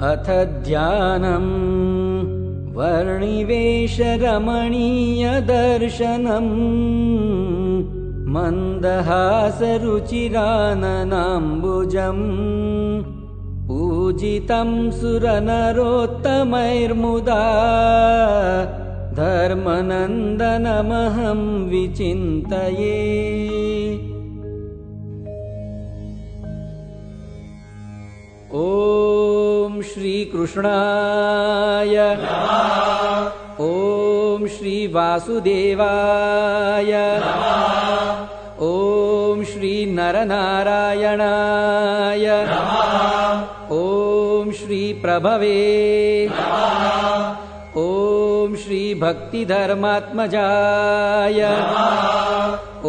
अथ ध्यानम् वर्णिवेशरमणीयदर्शनम् मन्दहासरुचिराननाम्बुजम् पूजितं सुरनरोत्तमैर्मुदा धर्मनन्दनमहं विचिन्तये। ॐ श्रीकृष्णाय नमः। ॐ श्रीवासुदेवाय नमः। ॐ श्रीनरनारायणाय नमः। ॐ श्रीप्रभवे नमः। ॐ श्रीभक्तिधर्मात्मजाय नमः। ॐ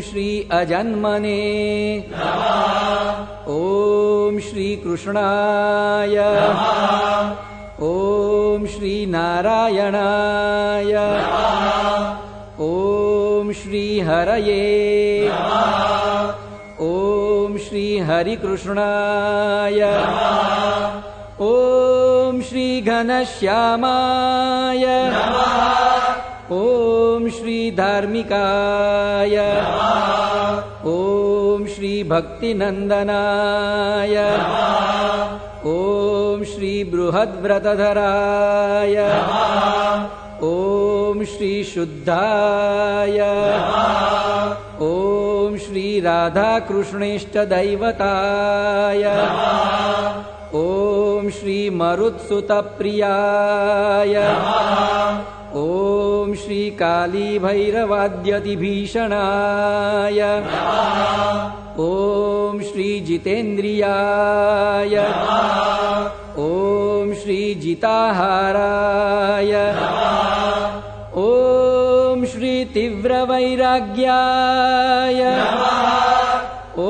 श्री अजन्मने नमः। ॐ श्रीकृष्णाय नमः। ॐ श्रीनारायणाय नमः। ॐ श्रीहरये नमः। ॐ श्रीहरिकृष्णाय नमः। ॐ श्रीघनश्यामाय नमः। ॐ श्रीधार्मिकाय नमः। ॐ श्रीभक्तिनन्दनाय नमः। ॐ श्रीबृहद्व्रतधराय नमः। ॐ श्रीशुद्धाय नमः। ॐ श्रीराधाकृष्णेष्टदैवताय नमः। ॐ श्रीमरुत्सुतप्रियाय नमः। ॐ श्रीकालीभैरवाद्यतिभीषणाय नमः। ॐ श्रीजितेन्द्रियाय नमः। ॐ श्रीजिताहाराय नमः। ॐ श्रीतीव्रवैराग्याय नमः। ॐ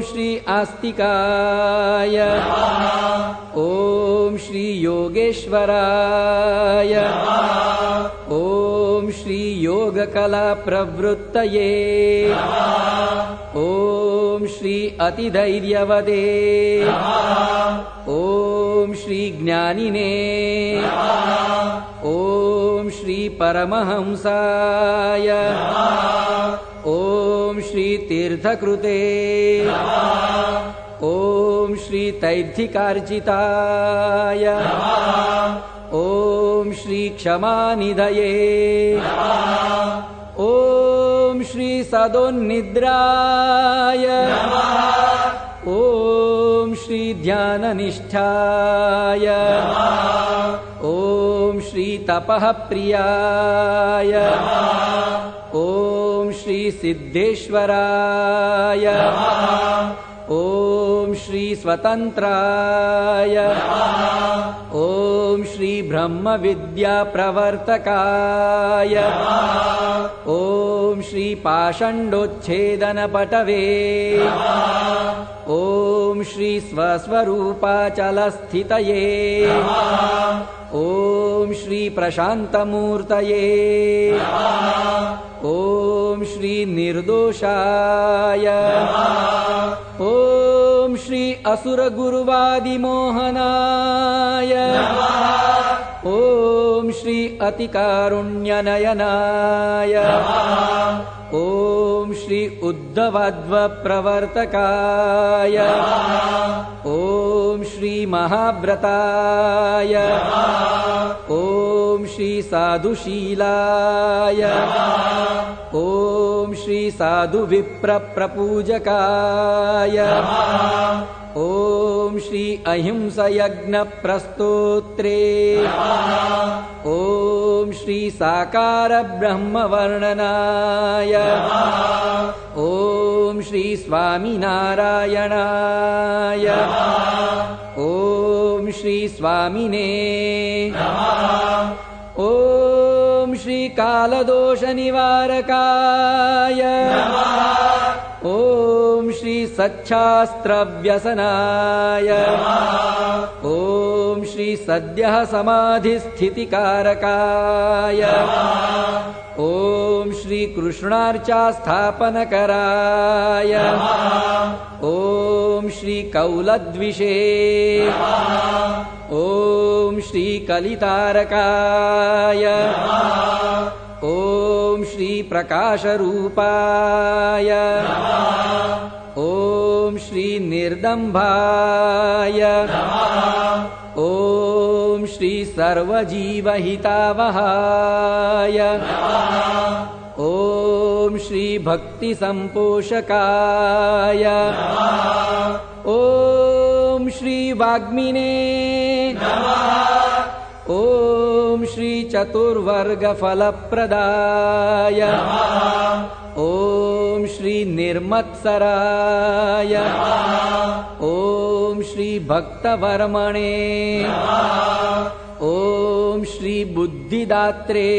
श्री आस्तिकाय नमः। ॐ श्रीयोगेश्वराय नमः। ॐ श्रीयोगकलाप्रवृत्तये नमः। ॐ श्री अतिधैर्यवदे नमः। ॐ श्रीज्ञानिने नमः। ॐ श्रीपरमहंसाय नमः। ॐ श्रीतीर्थकृते नमः। ॐ श्रीतैर्थिकार्चिताय नमः। ॐ श्रीक्षमानिधये नमः। ॐ श्रीसदोन्निद्राय नमः। ॐ श्रीध्याननिष्ठाय नमः। ॐ श्रीतपःप्रियाय नमः। ॐ श्रीसिद्धेश्वराय नमः। ॐ श्रीस्वतन्त्राय नमः। ॐ श्रीब्रह्मविद्याप्रवर्तकाय नमः। ॐ श्रीपाषण्डोच्छेदनपटवे नमः। ॐ श्रीस्वस्वरूपाचलस्थितये नमः। ॐ श्रीप्रशान्तमूर्तये नमः। ॐ श्रीनिर्दोषाय नमः। ॐ श्री असुरगुरुवादिमोहनाय नमः। ॐ श्री अतिकारुण्यनयनाय नमः। ॐ श्री उद्धवाद्वप्रवर्तकाय नमः। ॐ श्री महाव्रताय नमः। ॐ श्री साधुशीलाय नमः। ॐ श्री साधुविप्रप्रपूजकाय नमः। ॐ श्री अहिंसयज्ञप्रस्तोत्रे नमः। ॐ श्री साकारब्रह्मवर्णनाय नमः। ॐ श्री स्वामिनारायणाय नमः। ॐ श्री स्वामिने नमः। ॐ श्री कालदोषनिवारकाय नमः। ॐ श्री सच्छास्त्रव्यसनाय नमः। ॐ श्री सद्यः समाधिस्थितिकारकाय नमः। ॐ श्री कृष्णार्चास्थापनकराय ॐ श्री कौलद्विषे ॐ श्री कलितारकाय ॐ श्री प्रकाशरूपाय ॐ श्री निर्दम्भाय ॐ श्री सर्वजीवहितावहाय ॐ श्री भक्तिसम्पोषकाय ॐ श्री वाग्मिने ॐ श्री चतुर्वर्गफलप्रदाय ॐ श्री निर्मत्सराय ॐ श्री भक्तवर्मणे ॐ श्री बुद्धिदात्रे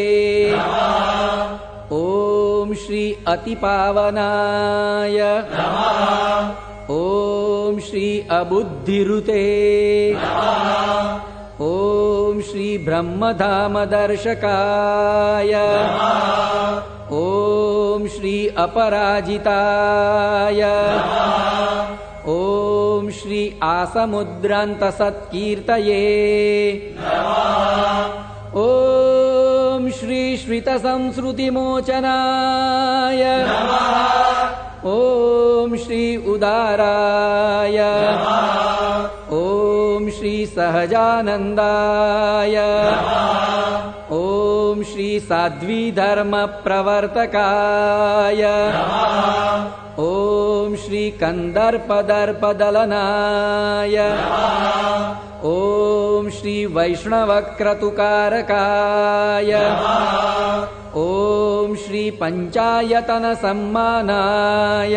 ॐ श्री अतिपावनाय ॐ श्री अबुद्धिरुते ॐ श्री ब्रह्मधामदर्शकाय ॐ श्री अपराजिताय ॐ श्री आसमुद्रान्तसत्कीर्तये ॐ श्री श्रितसंस्कृतिमोचनाय ॐ श्री उदाराय ॐ श्री सहजानन्दाय ॐ श्री साध्वीधर्मप्रवर्तकाय ॐ श्री कन्दर्पदर्पदलनाय ॐ श्री वैष्णवक्रतुकारकाय ॐ श्री पञ्चायतनसम्मानाय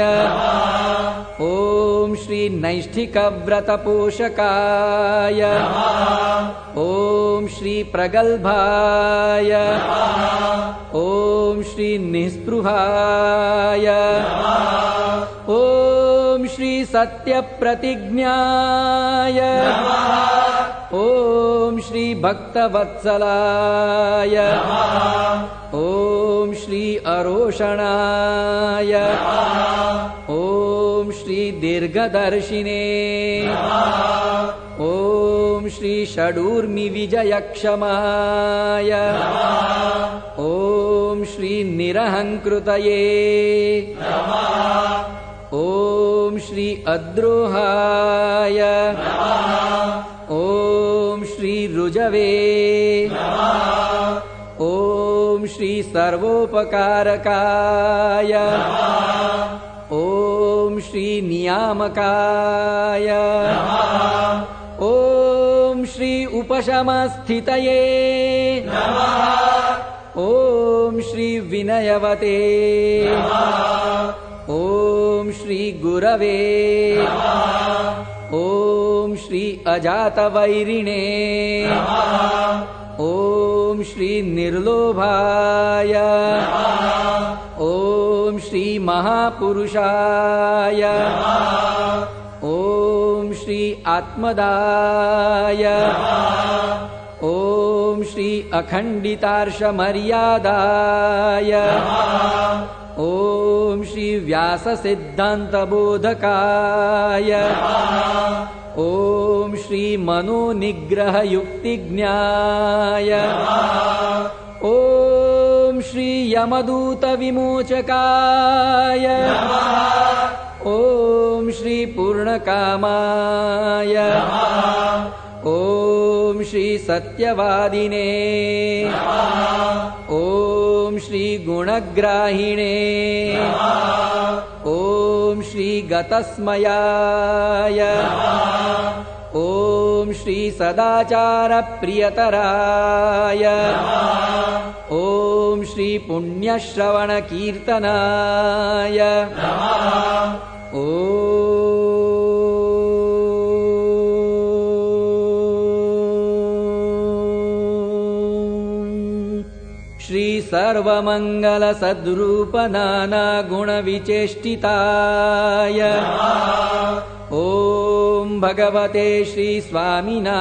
ॐ श्री नैष्ठिकव्रतपोषकाय ॐ श्री प्रगल्भाय ॐ श्री निःस्पृहाय ॐ श्री सत्यप्रतिज्ञाय ॐ श्री भक्तवत्सलाय ॐ श्री अरोषणाय ॐ श्री दीर्घदर्शिने ॐ श्री षडूर्मिविजयक्षमाय ॐ श्री निरहङ्कृतये ॐ श्री अद्रोहाय ॐ श्री रुजवे ॐ श्री सर्वोपकारकाय ॐ श्री नियामकाय ॐ श्री उपशमस्थितये ॐ श्री विनयवते ॐ श्री गुरवे ॐ श्री अजातवैरिणे ॐ श्री निर्लोभाय ॐ श्री महापुरुषाय ॐ श्री आत्मदाय ॐ श्री अखण्डितार्षमर्यादाय ॐ श्री व्याससिद्धान्तबोधकाय ॐ श्री मनोनिग्रहयुक्तिज्ञाय ॐ श्री यमदूतविमोचकाय ॐ श्री पूर्णकामाय ॐ श्री सत्यवादिने ॐ श्री गुणग्राहिणे ॐ श्री गतस्मयाय ॐ श्री सदाचारप्रियतराय ॐ श्री पुण्यश्रवणकीर्तनाय श्री सर्वमङ्गलसद्रूपनानागुणविचेष्टिताय ॐ भगवते श्री स्वामिनारायणाय